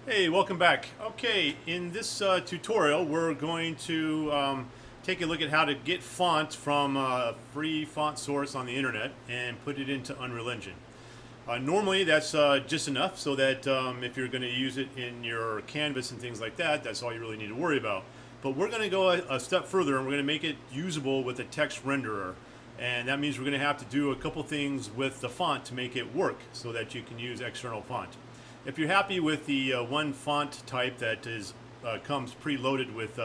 Hey, welcome back. Okay, in this tutorial, we're going to take a look at how to get font from a free font source on the internet and put it into Unreal Engine. Normally, that's just enough so that if you're going to use it in your canvas and things like that, that's all you really need to worry about. But we're going to go a step further and we're going to make it usable with a text renderer. And that means we're going to have to do a couple things with the font to make it work so that you can use external font. If you're happy with the one font type that is comes preloaded with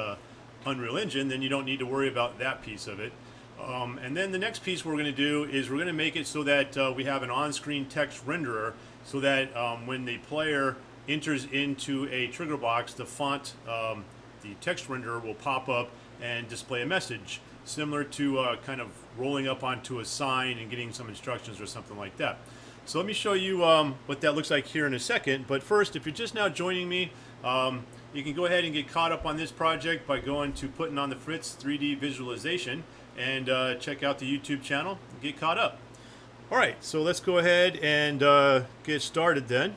Unreal Engine, then you don't need to worry about that piece of it. And then the next piece we're going to do is we're going to make it so that we have an on-screen text renderer so that when the player enters into a trigger box, the font, the text renderer will pop up and display a message, similar to kind of rolling up onto a sign and getting some instructions or something like that. So let me show you what that looks like here in a second. But first, if you're just now joining me, you can go ahead and get caught up on this project by going to Putting on the Fritz 3D Visualization and check out the YouTube channel and get caught up. All right, so let's go ahead and get started then.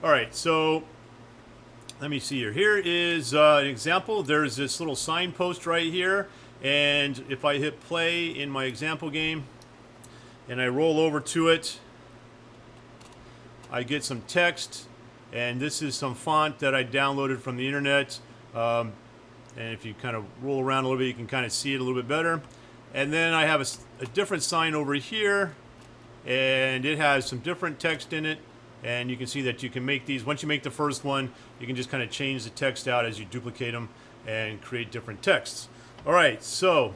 All right, so let me see here. Here is an example. There's this little signpost right here. And if I hit play in my example game, and I roll over to it, I get some text, and this is some font that I downloaded from the internet. And if you kind of roll around a little bit, you can kind of see it a little bit better. And then I have a different sign over here, and it has some different text in it. And you can see that you can make these, once you make the first one, you can just kind of change the text out as you duplicate them and create different texts. All right, so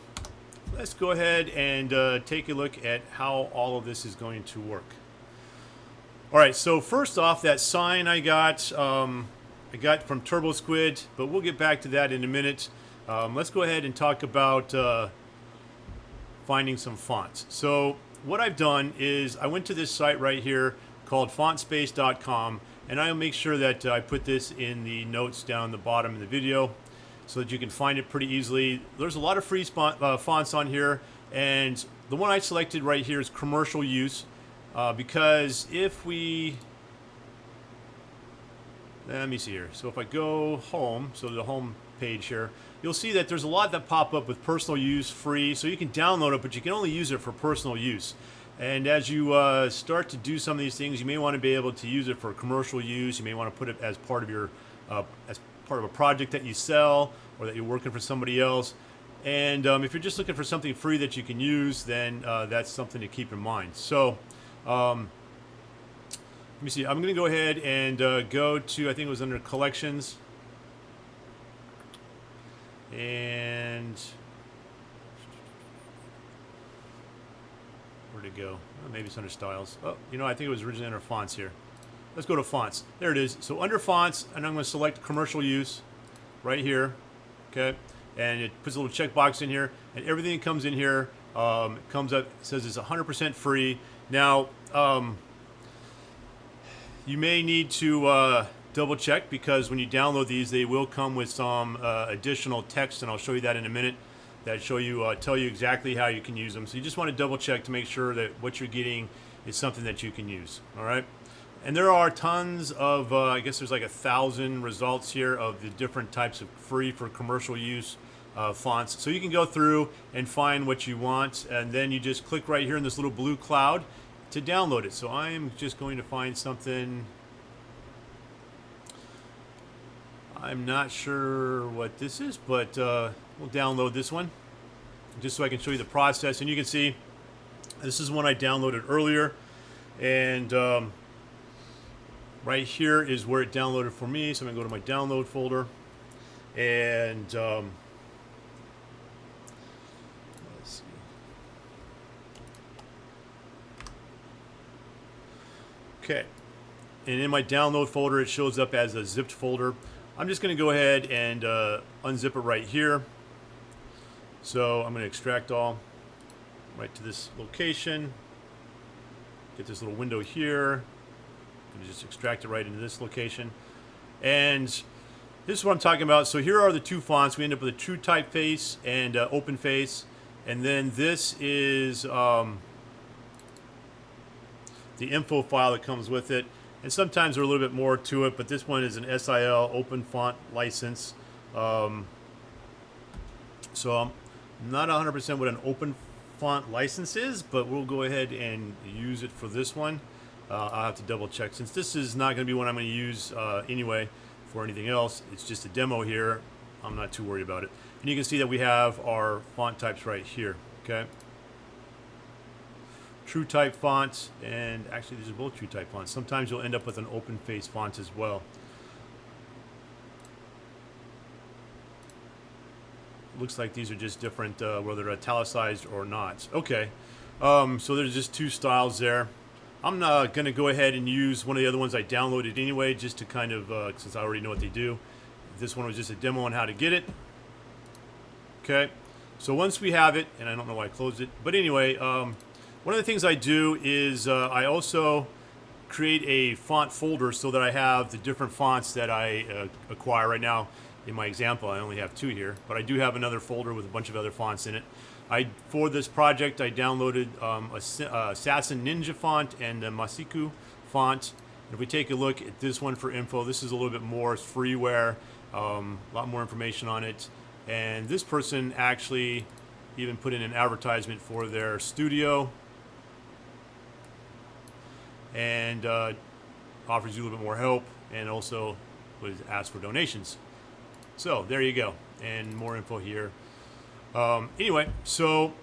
let's go ahead and take a look at how all of this is going to work. All right, so first off, that sign I got from Turbo Squid, but we'll get back to that in a minute. Let's go ahead and talk about finding some fonts. So what I've done is I went to this site right here called fontspace.com, and I'll make sure that I put this in the notes down the bottom of the video, so that you can find it pretty easily. There's a lot of free fonts on here, and the one I selected right here is commercial use, because if we, let me see here. So if I go home, so the home page here, you'll see that there's a lot that pop up with personal use, free, so you can download it, but you can only use it for personal use. And as you start to do some of these things, you may want to be able to use it for commercial use. You may want to put it as part of your part of a project that you sell or that you're working for somebody else. And if you're just looking for something free that you can use, then that's something to keep in mind. So let me see. I'm going to go ahead and go to, I think it was under collections. And where'd it go? Oh, maybe it's under styles. Oh, you know, I think it was originally under fonts here. Let's go to fonts. There it is. So under fonts, and I'm going to select commercial use right here. Okay. And it puts a little checkbox in here, and everything that comes in here comes up, says it's 100% free. Now, you may need to double check, because when you download these, they will come with some additional text, and I'll show you that in a minute, that show you, tell you exactly how you can use them. So you just want to double check to make sure that what you're getting is something that you can use. All right. And there are tons of, I guess there's like 1,000 results here of the different types of free for commercial use fonts. So you can go through and find what you want, and then you just click right here in this little blue cloud to download it. So I'm just going to find something. I'm not sure what this is, but we'll download this one just so I can show you the process. And you can see this is one I downloaded earlier, and right here is where it downloaded for me. So I'm going to go to my download folder, and let's see. Okay. And in my download folder, it shows up as a zipped folder. I'm just going to go ahead and unzip it right here. So I'm going to extract all right to this location. Get this little window here. Just extract it right into this location. And this is what I'm talking about. So here are the two fonts. We end up with a true typeface and open face. And then this is the info file that comes with it. And sometimes there's a little bit more to it, but this one is an SIL open font license. So I'm not 100% what an open font license is, but we'll go ahead and use it for this one. I'll have to double check since this is not going to be one I'm going to use anyway for anything else. It's just a demo here. I'm not too worried about it. And you can see that we have our font types right here. Okay. True type fonts, and actually these are both true type fonts. Sometimes you'll end up with an open face font as well. Looks like these are just different, whether they're italicized or not. Okay, so there's just two styles there. I'm going to go ahead and use one of the other ones I downloaded anyway, just to kind of, since I already know what they do. This one was just a demo on how to get it. Okay, so once we have it, and I don't know why I closed it, but anyway, one of the things I do is I also create a font folder so that I have the different fonts that I acquire. Right now, in my example, I only have 2 here, but I do have another folder with a bunch of other fonts in it. For this project, I downloaded Assassin Ninja font and the Masiku font. And if we take a look at this one for info, this is a little bit more freeware, a lot more information on it. And this person actually even put in an advertisement for their studio and offers you a little bit more help, and also would ask for donations. So there you go, and more info here. Anyway, so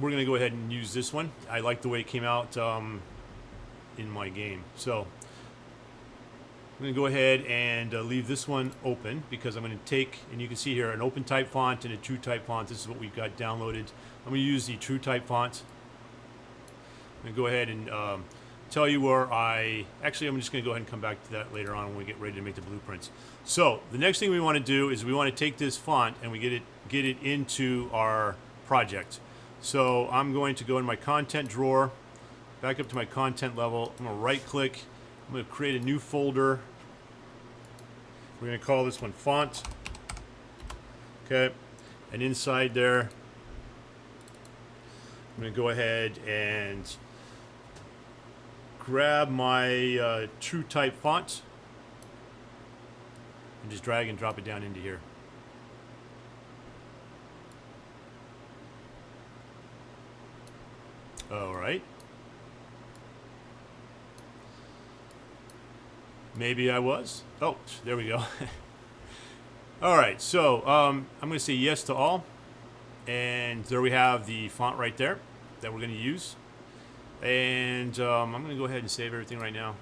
we're going to go ahead and use this one. I like the way it came out in my game. So I'm going to go ahead and leave this one open, because I'm going to take, and you can see here, an open type font and a true type font. This is what we've got downloaded. I'm going to use the true type font. I'm going to go ahead and tell you where actually I'm just going to go ahead and come back to that later on when we get ready to make the blueprints. So the next thing we want to do is we want to take this font and we get it into our project. So I'm going to go in my content drawer, back up to my content level. I'm going to right click. I'm going to create a new folder. We're going to call this one font. Okay. And inside there, I'm going to go ahead and grab my true type font and just drag and drop it down into here. All right. Maybe I was. Oh, there we go. All right, so I'm going to say yes to all. And there we have the font right there that we're going to use. And I'm going to go ahead and save everything right now.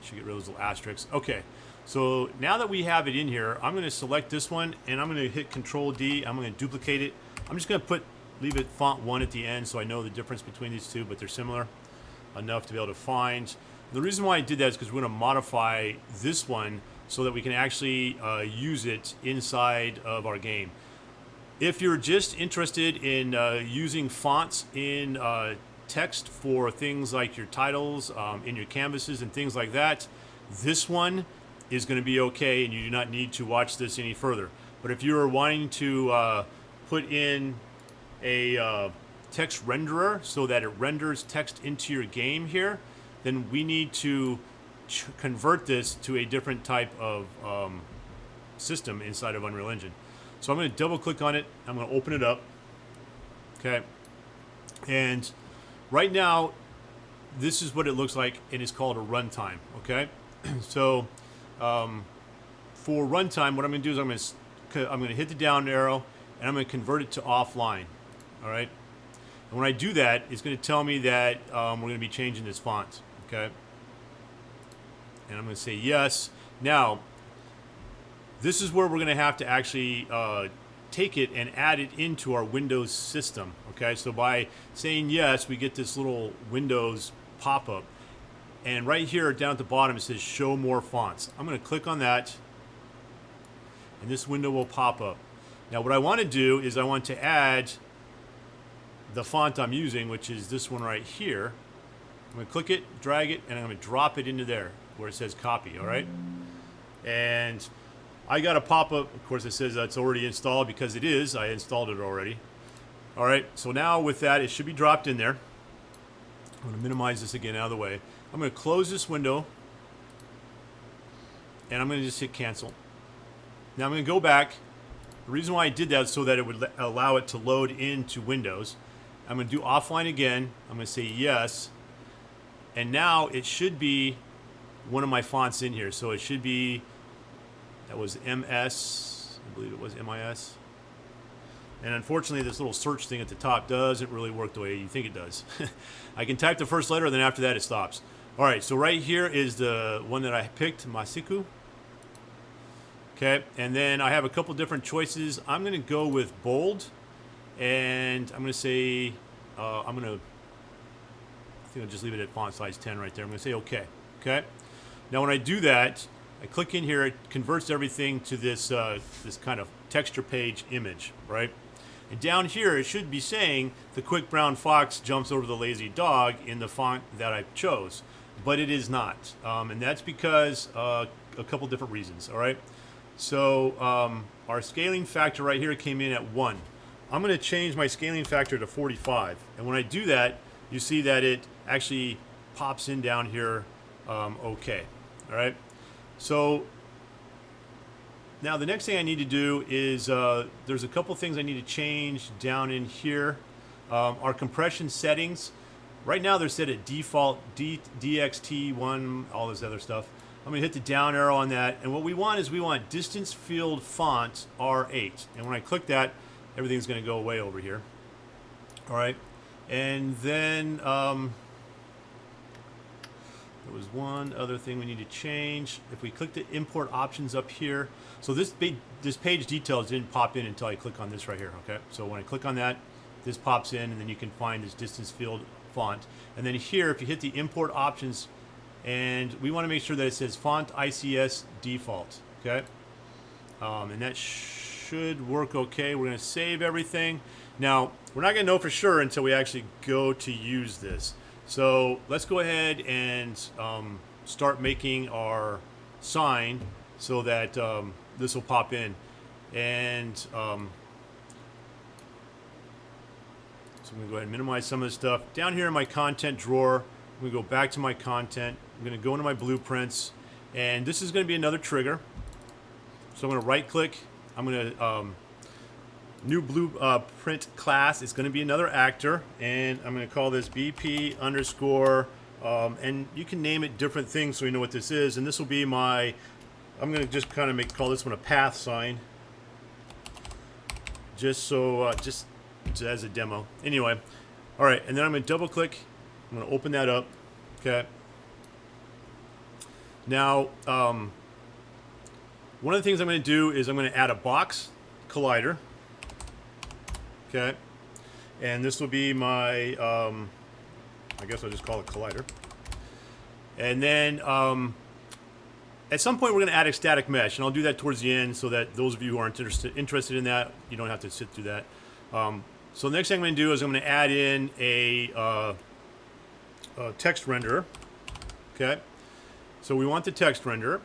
Should get rid of those little asterisks. Okay, so now that we have it in here, I'm going to select this one and I'm going to hit Control D. I'm going to duplicate it. I'm just going to leave it font 1 at the end so I know the difference between these two, but they're similar enough to be able to find. The reason why I did that is because we're going to modify this one so that we can actually use it inside of our game. If you're just interested in using fonts in text for things like your titles, in your canvases and things like that, this one is going to be okay and you do not need to watch this any further. But if you're wanting to put in a text renderer so that it renders text into your game here, then we need to convert this to a different type of system inside of Unreal Engine. So I'm going to double click on it. I'm going to open it up. Okay. And right now, this is what it looks like, and it's called a runtime. Okay. So for runtime, what I'm going to do is I'm going to hit the down arrow, and I'm going to convert it to offline. All right. And when I do that, it's going to tell me that we're going to be changing this font. Okay. And I'm going to say yes. Now, this is where we're going to have to actually take it and add it into our Windows system. Okay, so by saying yes, we get this little Windows pop-up. And right here down at the bottom, it says Show More Fonts. I'm going to click on that, and this window will pop up. Now, what I want to do is I want to add the font I'm using, which is this one right here. I'm going to click it, drag it, and I'm going to drop it into there where it says Copy, all right? And I got a pop-up, of course, that says that's already installed, because it is. I installed it already. All right, so now with that, it should be dropped in there. I'm going to minimize this again out of the way. I'm going to close this window, and I'm going to just hit cancel. Now I'm going to go back. The reason why I did that is so that it would allow it to load into Windows. I'm going to do offline again. I'm going to say yes. And now it should be one of my fonts in here. So it should be, that was MS, I believe it was MIS. And unfortunately, this little search thing at the top doesn't really work the way you think it does. I can type the first letter, then after that it stops. All right, so right here is the one that I picked, Masiku. Okay, and then I have a couple different choices. I'm going to go with bold, and I'm going to say, I think I'll just leave it at font size 10 right there. I'm going to say OK. Okay. Now when I do that, I click in here. It converts everything to this this kind of texture page image, right? And down here, it should be saying the quick brown fox jumps over the lazy dog in the font that I chose, but it is not, and that's because a couple different reasons. All right. So our scaling factor right here came in at 1. I'm going to change my scaling factor to 45. And when I do that, you see that it actually pops in down here okay. All right. So now the next thing I need to do is there's a couple things I need to change down in here. Our compression settings. Right now they're set at default DXT1, all this other stuff. I'm going to hit the down arrow on that, and what we want is we want distance field font R8, and when I click that, everything's going to go away over here. All right, and then there was one other thing we need to change. If we click the import options up here, so this page details didn't pop in until I click on this right here. Okay, so when I click on that, this pops in, and then you can find this distance field font, and then here, if you hit the import options. And we want to make sure that it says font ICS default, okay? And that should work okay. We're going to save everything. Now, we're not going to know for sure until we actually go to use this. So let's go ahead and start making our sign so that this will pop in. And so I'm going to go ahead and minimize some of this stuff. Down here in my content drawer, I'm going to go back to my content. I'm going to go into my blueprints, and this is going to be another trigger. So I'm going to right click. I'm going to new blueprint class. It's going to be another actor, and I'm going to call this BP underscore, and you can name it different things so you know what this is. And this will be my, I'm going to just kind of call this one a path sign, just so just as a demo. Anyway, all right, and then I'm going to double click. I'm going to open that up. Okay. Now, one of the things I'm going to do is I'm going to add a box collider. Okay. And this will be my, I guess I'll just call it collider. And then at some point we're going to add a static mesh, and I'll do that towards the end so that those of you who aren't interested in that, you don't have to sit through that. So the next thing I'm going to do is I'm going to add in a text renderer. Okay. So we want the text renderer.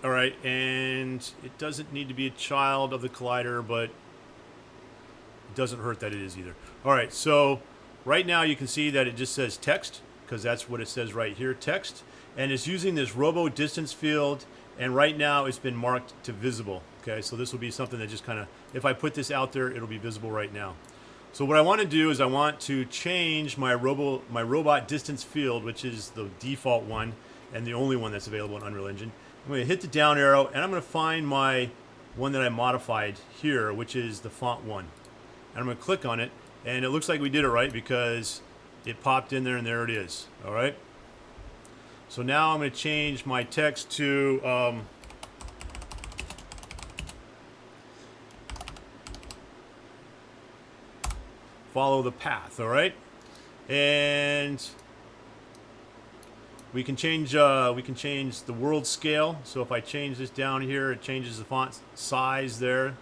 All right, and it doesn't need to be a child of the collider, but it doesn't hurt that it is either. All right, so right now you can see that it just says text, because that's what it says right here, text. And it's using this robo distance field, and right now it's been marked to visible. Okay, so this will be something that just kind of, if I put this out there, it'll be visible right now. So what I want to do is I want to change my robot distance field, which is the default one and the only one that's available in Unreal Engine. I'm going to hit the down arrow, and I'm going to find my one that I modified here, which is the font 1. And I'm going to click on it, and it looks like we did it right because it popped in there, and there it is. All right. So now I'm going to change my text to follow the path. All right, and we can change the world scale. So if I change this down here, it changes the font size there.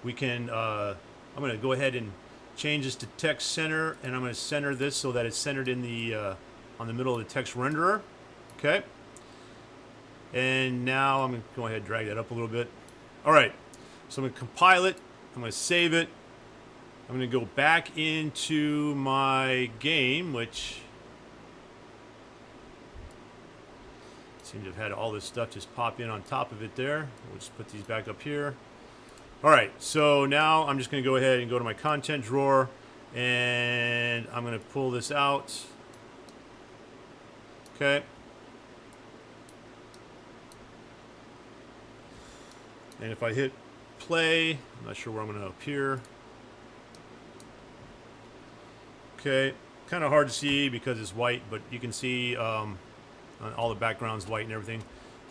We can I'm going to go ahead and change this to text center, and I'm going to center this so that it's centered in the on the middle of the text renderer. Okay. And now I'm going to go ahead and drag that up a little bit. All right. So I'm going to compile it. I'm going to save it. I'm going to go back into my game, which seems to have had all this stuff just pop in on top of it there. We'll just put these back up here. All right, so now I'm just going to go ahead and go to my content drawer, and I'm going to pull this out. Okay. And if I hit play, I'm not sure where I'm going to appear. Okay, kind of hard to see because it's white, but you can see all the background's white and everything.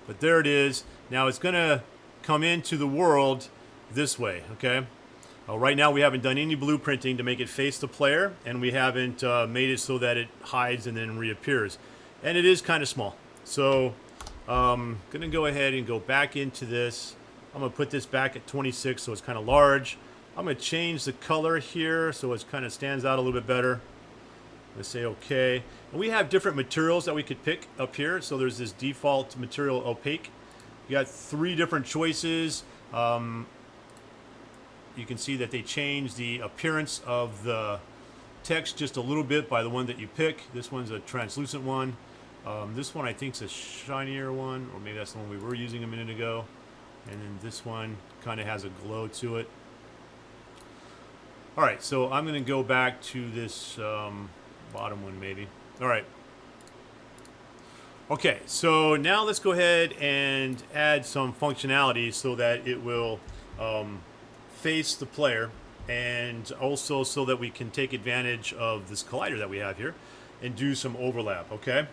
But there it is. Now it's going to come into the world this way, okay? Right now we haven't done any blueprinting to make it face the player, and we haven't made it so that it hides and then reappears. And it is kind of small. So I'm going to go ahead and go back into this. I'm going to put this back at 26 so it's kind of large. I'm going to change the color here so it kind of stands out a little bit better. Let's say okay. And we have different materials that we could pick up here. So there's this default material opaque. You got 3 different choices. You can see that they change the appearance of the text just a little bit by the one that you pick. This one's a translucent one. This one I think is a shinier one, or maybe that's the one we were using a minute ago. And then this one kind of has a glow to it. All right, so I'm going to go back to this bottom one maybe. All right. Okay, so now let's go ahead and add some functionality so that it will face the player, and also so that we can take advantage of this collider that we have here and do some overlap, okay?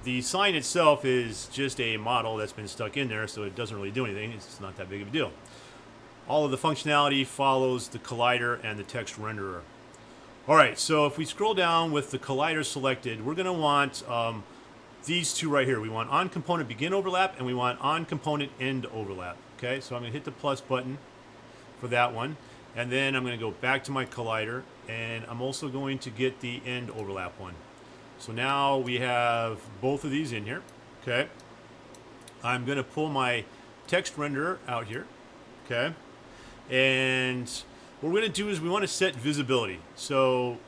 The sign itself is just a model that's been stuck in there, so it doesn't really do anything. It's not that big of a deal. All of the functionality follows the collider and the text renderer. All right, so if we scroll down with the collider selected, we're going to want these two right here. We want on component begin overlap, and we want on component end overlap. Okay, so I'm going to hit the plus button for that one, and then I'm going to go back to my collider, and I'm also going to get the end overlap one. So now we have both of these in here. Okay, I'm going to pull my text renderer out here. Okay, and what we're going to do is we want to set visibility. So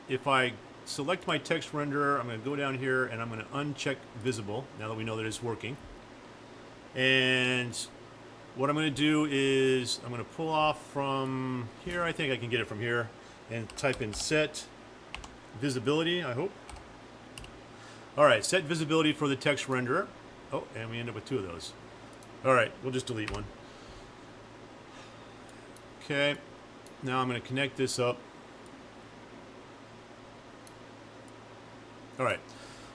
if I select my text renderer, I'm going to go down here and I'm going to uncheck visible now that we know that it's working. And what I'm going to do is I'm going to pull off from here. I think I can get it from here, and type in set visibility, I hope. All right, set visibility for the text renderer. Oh, and we end up with 2 of those. All right, we'll just delete one. Okay, now I'm going to connect this up. All right,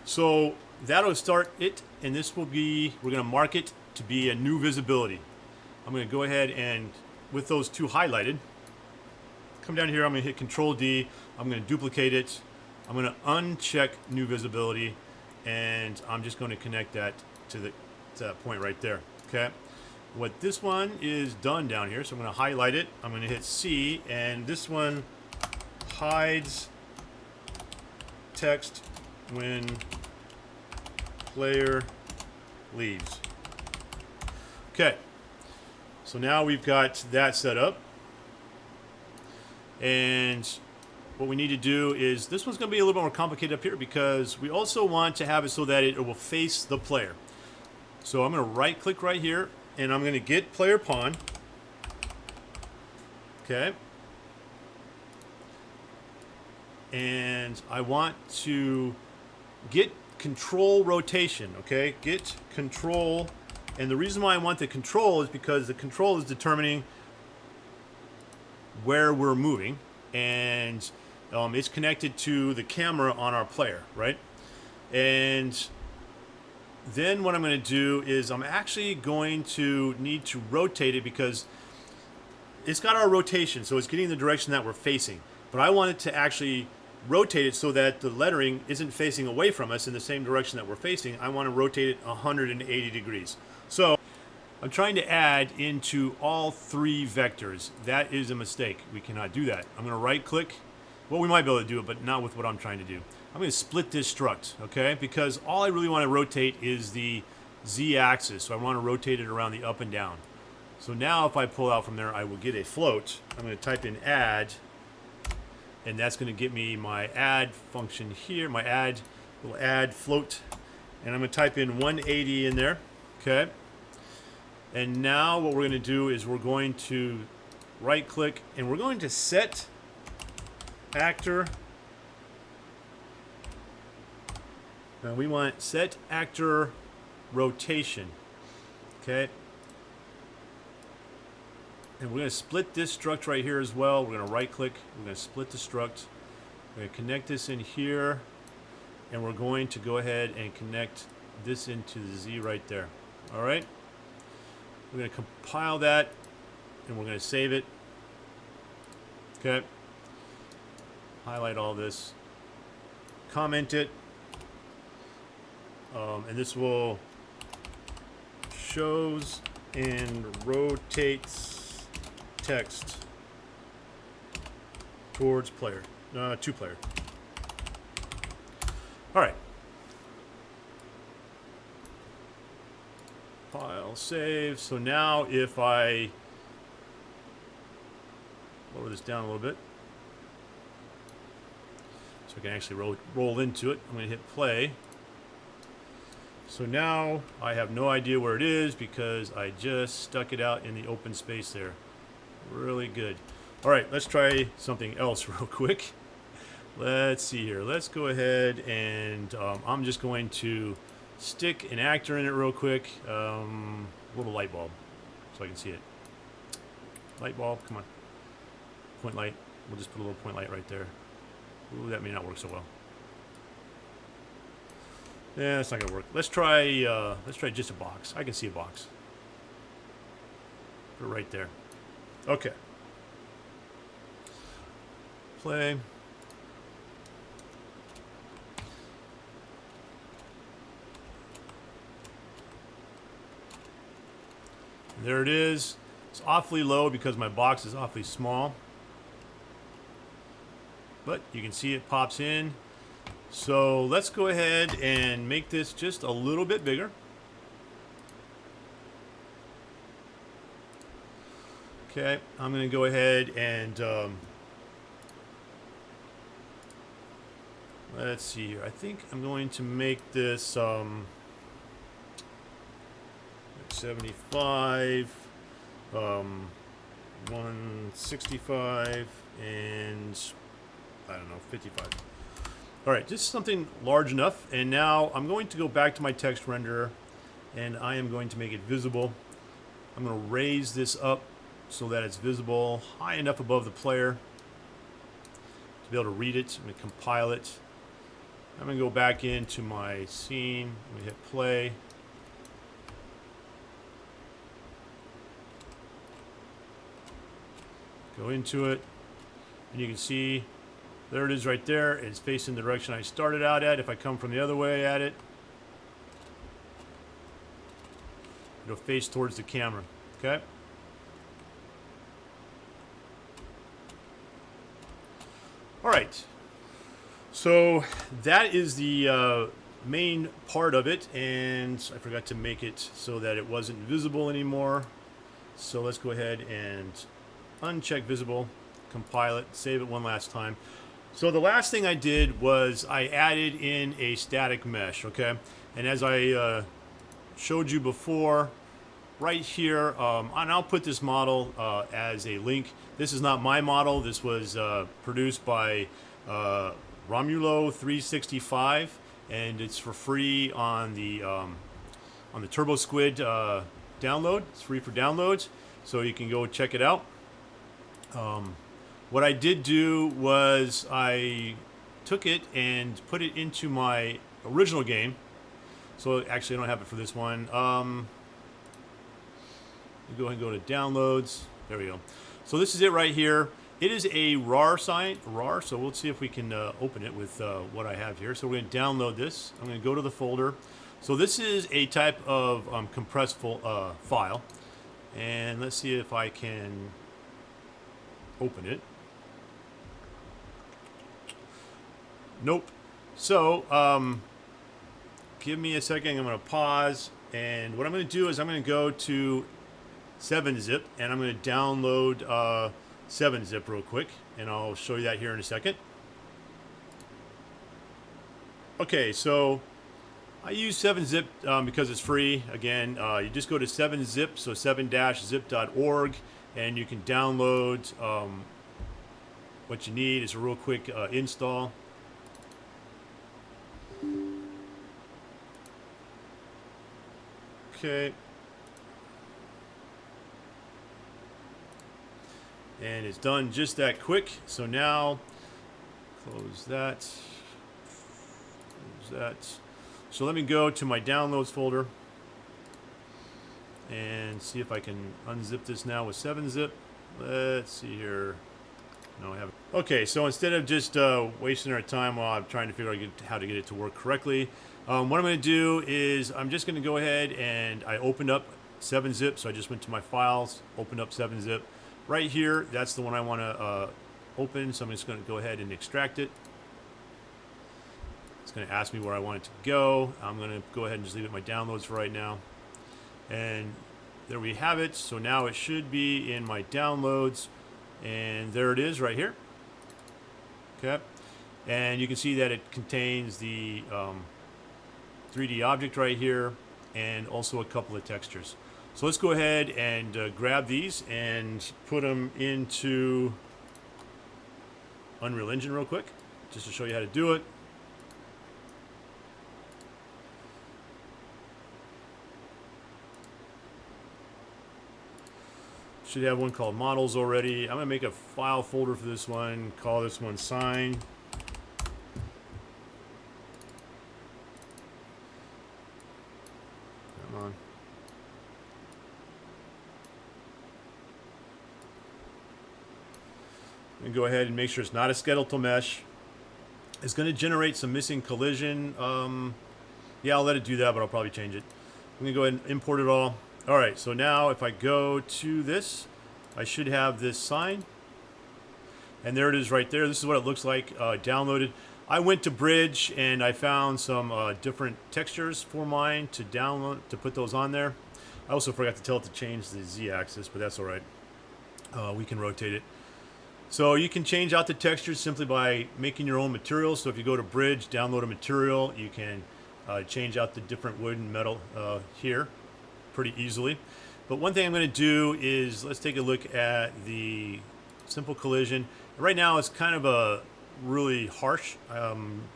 so that'll start it, and this will be, we're going to mark it to be a new visibility. I'm going to go ahead and, with those 2 highlighted, come down here, I'm going to hit Control D, I'm going to duplicate it, I'm going to uncheck new visibility, and I'm just going to connect that to that point right there. Okay, what this one is done down here, so I'm going to highlight it, I'm going to hit C, and this one hides text when player leaves. Okay, so now we've got that set up, and what we need to do is, this one's going to be a little bit more complicated up here because we also want to have it so that it will face the player. So I'm going to right click right here, and I'm going to get player pawn. Okay, and I want to get control rotation. Okay, get control, and the reason why I want the control is because the control is determining where we're moving, and it's connected to the camera on our player, right? And then what I'm going to do is I'm actually going to need to rotate it because it's got our rotation, so it's getting the direction that we're facing. But I want it to actually rotate it so that the lettering isn't facing away from us in the same direction that we're facing. I want to rotate it 180 degrees. So I'm trying to add into all 3 vectors. That is a mistake. We cannot do that. I'm going to right click. Well, we might be able to do it, but not with what I'm trying to do. I'm going to split this struct, okay? Because all I really want to rotate is the Z-axis. So I want to rotate it around the up and down. So now if I pull out from there, I will get a float. I'm going to type in add, and that's going to get me my add function here, my add, little add float. And I'm going to type in 180 in there. Okay. And now what we're going to do is we're going to right click and we're going to set actor. And we want set actor rotation. Okay. And we're going to split this struct right here as well. We're going to right click. We're going to split the struct. We're going to connect this in here. And we're going to go ahead and connect this into the Z right there. All right. We're going to compile that. And we're going to save it. Okay. Highlight all this. Comment it. And this will shows and rotates text towards player, to player. All right. File save. So now if I lower this down a little bit, so I can actually roll into it, I'm going to hit play. So now I have no idea where it is because I just stuck it out in the open space there. Really good. All right, let's try something else real quick. Let's see here. Let's go ahead and I'm just going to stick an actor in it real quick. A little light bulb so I can see it. Light bulb, come on. Point light. We'll just put a little point light right there. Ooh, that may not work so well. Yeah, that's not gonna work. Let's try just a box. I can see a box. Put it right there. Okay. Play. There it is. It's awfully low because my box is awfully small. But you can see it pops in. So let's go ahead and make this just a little bit bigger. Okay, I'm going to go ahead and let's see here. I think I'm going to make this 75, 165, and I don't know, 55. All right, just something large enough. And now I'm going to go back to my text renderer, and I am going to make it visible. I'm going to raise this up so that it's visible high enough above the player to be able to read it. I'm going to compile it. I'm going to go back into my scene. I'm going to hit play. Go into it, and you can see there it is right there. It's facing the direction I started out at. If I come from the other way at it, it'll face towards the camera. Okay? All right. So that is the main part of it, and I forgot to make it so that it wasn't visible anymore. So let's go ahead and uncheck visible, compile it, save it one last time. So the last thing I did was I added in a static mesh, okay? And as I showed you before, right here, and I'll put this model as a link. This is not my model. This was produced by Romulo365, and it's for free on the Turbo Squid download. It's free for downloads, so you can go check it out. What I did do was I took it and put it into my original game. So actually I don't have it for this one. Go ahead and go to downloads. There we go. So this is it right here. It is a RAR site, so we'll see if we can open it with what I have here. So we're going to download this. I'm going to go to the folder. So this is a type of compressed file. And let's see if I can open it. Nope. So give me a second. I'm going to pause, and what I'm going to do is I'm going to go to 7-zip, and I'm going to download 7-zip real quick, and I'll show you that here in a second. Okay, so I use 7-zip because it's free. Again, you just go to 7-zip, so 7-zip.org, and you can download what you need. It's a real quick install. Okay. And it's done just that quick. So now, close that. Close that. So let me go to my downloads folder and see if I can unzip this now with 7-zip. Let's see here. No, I haven't. Okay, so instead of just wasting our time while I'm trying to figure out how to get it to work correctly, what I'm going to do is I'm just going to go ahead and I opened up 7-zip. So I just went to my files, opened up 7-zip. Right here, that's the one I want to open. So I'm just going to go ahead and extract it. It's going to ask me where I want it to go. I'm going to go ahead and just leave it in my downloads for right now. And there we have it. So now it should be in my downloads. And there it is right here. Okay. And you can see that it contains the 3D object right here and also a couple of textures. So let's go ahead and grab these and put them into Unreal Engine real quick, just to show you how to do it. Should have one called Models already. I'm going to make a file folder for this one, call this one Sign. Come on. And go ahead and make sure it's not a skeletal mesh. It's going to generate some missing collision. Yeah, I'll let it do that, but I'll probably change it. I'm going to go ahead and import it all. All right, so now if I go to this, I should have this sign. And there it is right there. This is what it looks like downloaded. I went to Bridge and I found some different textures for mine to download, to put those on there. I also forgot to tell it to change the Z-axis, but that's all right. We can rotate it. So you can change out the textures simply by making your own materials. So if you go to Bridge, download a material, you can change out the different wood and metal here pretty easily. But one thing I'm going to do is let's take a look at the simple collision. Right now it's kind of a really harsh,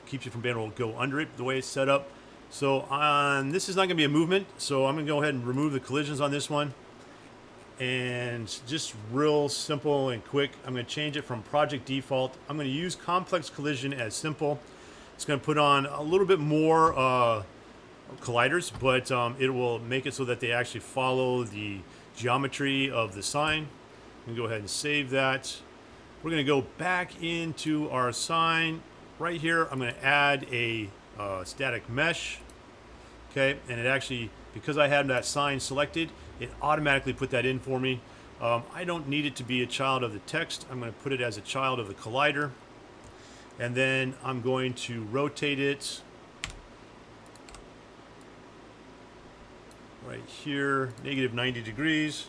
keeps you from being able to go under it the way it's set up. So on this is not going to be a movement, so I'm going to go ahead and remove the collisions on this one. And just real simple and quick, I'm going to change it from project default. I'm going to use complex collision as simple. It's going to put on a little bit more colliders, but it will make it so that they actually follow the geometry of the sign. I'm going to go ahead and save that. We're going to go back into our sign. Right here, I'm going to add a static mesh. Okay, and it actually, because I had that sign selected, it automatically put that in for me. I don't need it to be a child of the text. I'm going to put it as a child of the collider. And then I'm going to rotate it right here, negative 90 degrees.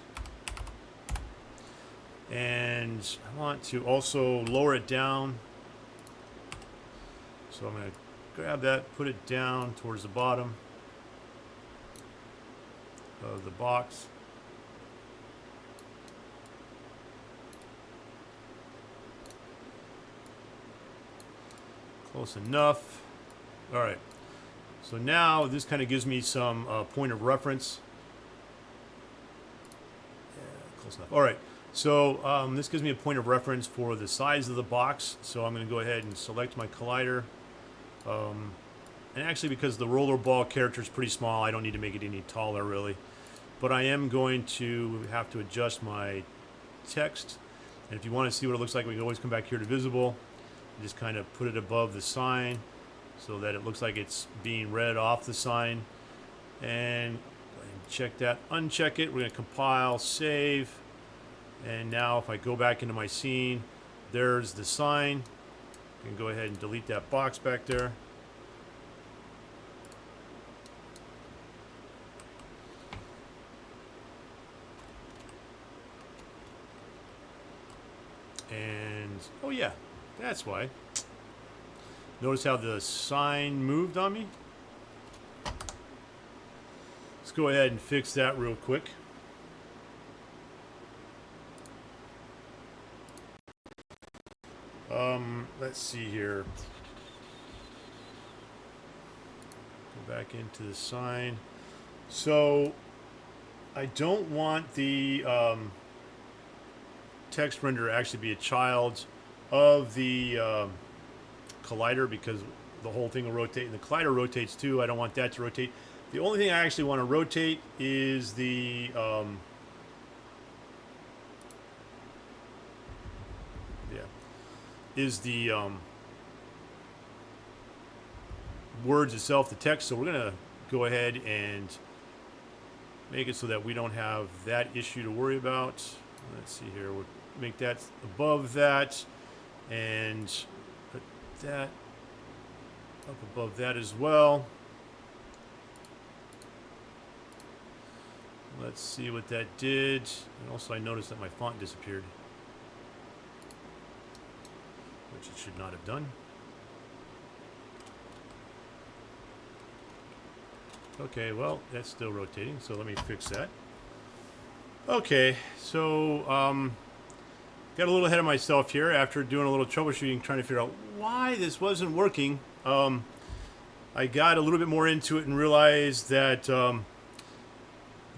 And I want to also lower it down. So I'm going to grab that, put it down towards the bottom of the box. Close enough. All right. So now this kind of gives me some point of reference. Yeah, close enough. All right. So this gives me a point of reference for the size of the box. So I'm going to go ahead and select my collider. And actually, because the rollerball character is pretty small, I don't need to make it any taller, really. But I am going to have to adjust my text. And if you want to see what it looks like, we can always come back here to visible. And just kind of put it above the sign so that it looks like it's being read off the sign. And go ahead and check that, uncheck it. We're going to compile, save. And now if I go back into my scene, there's the sign. I can go ahead and delete that box back there. And, oh yeah, that's why. Notice how the sign moved on me? Let's go ahead and fix that real quick. Let's see here. Go back into the sign. So, I don't want the text renderer actually be a child of the collider, because the whole thing will rotate, and the collider rotates too. I don't want that to rotate. The only thing I actually want to rotate is the words itself, the text. So we're gonna go ahead and make it so that we don't have that issue to worry about. Let's see here. We'll make that above that, and put that up above that as well. Let's see what that did. And also I noticed that my font disappeared, which it should not have done. Okay, well, that's still rotating, so let me fix that. Okay, so got a little ahead of myself here after doing a little troubleshooting, trying to figure out why this wasn't working. I got a little bit more into it and realized that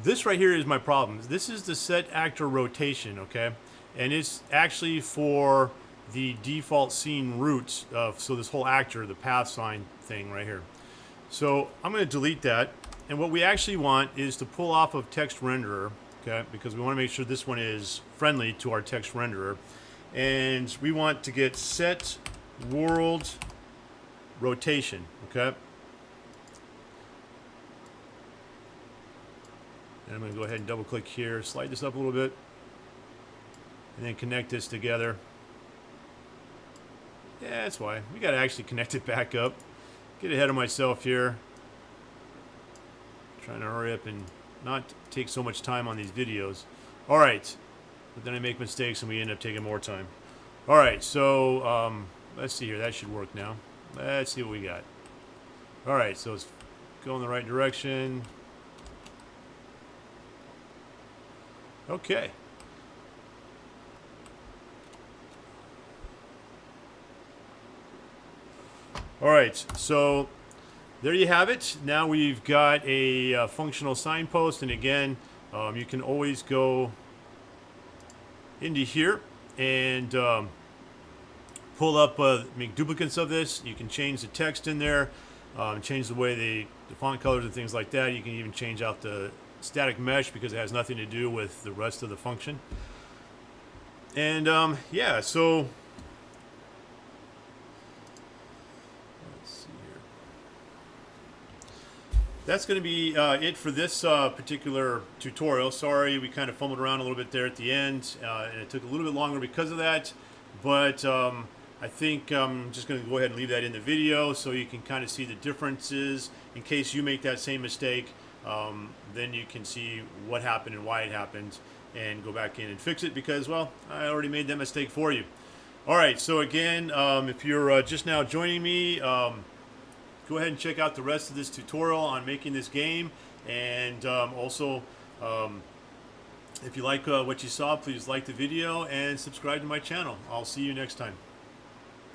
this right here is my problem. This is the set actor rotation, okay? And it's actually for the default scene routes, so this whole actor, the path sign thing right here. So I'm going to delete that, and what we actually want is to pull off of text renderer, okay, because we want to make sure this one is friendly to our text renderer, and we want to get set world rotation, okay. And I'm going to go ahead and double click here, slide this up a little bit, and then connect this together. Yeah, that's why. We got to actually connect it back up. Get ahead of myself here. Trying to hurry up and not take so much time on these videos. Alright. But then I make mistakes and we end up taking more time. Alright, so let's see here. That should work now. Let's see what we got. Alright, so it's going the right direction. Okay. All right, so there you have it. Now we've got a functional signpost, and again, you can always go into here and pull up, make duplicates of this. You can change the text in there, change the way the font colors and things like that. You can even change out the static mesh because it has nothing to do with the rest of the function. And yeah, so that's going to be it for this particular tutorial. Sorry, we kind of fumbled around a little bit there at the end, and it took a little bit longer because of that. But I think I'm just going to go ahead and leave that in the video so you can kind of see the differences in case you make that same mistake. Then you can see what happened and why it happened and go back in and fix it because, well, I already made that mistake for you. All right, so again, if you're just now joining me, go ahead and check out the rest of this tutorial on making this game, and also if you like what you saw, please like the video and subscribe to my channel. I'll see you next time.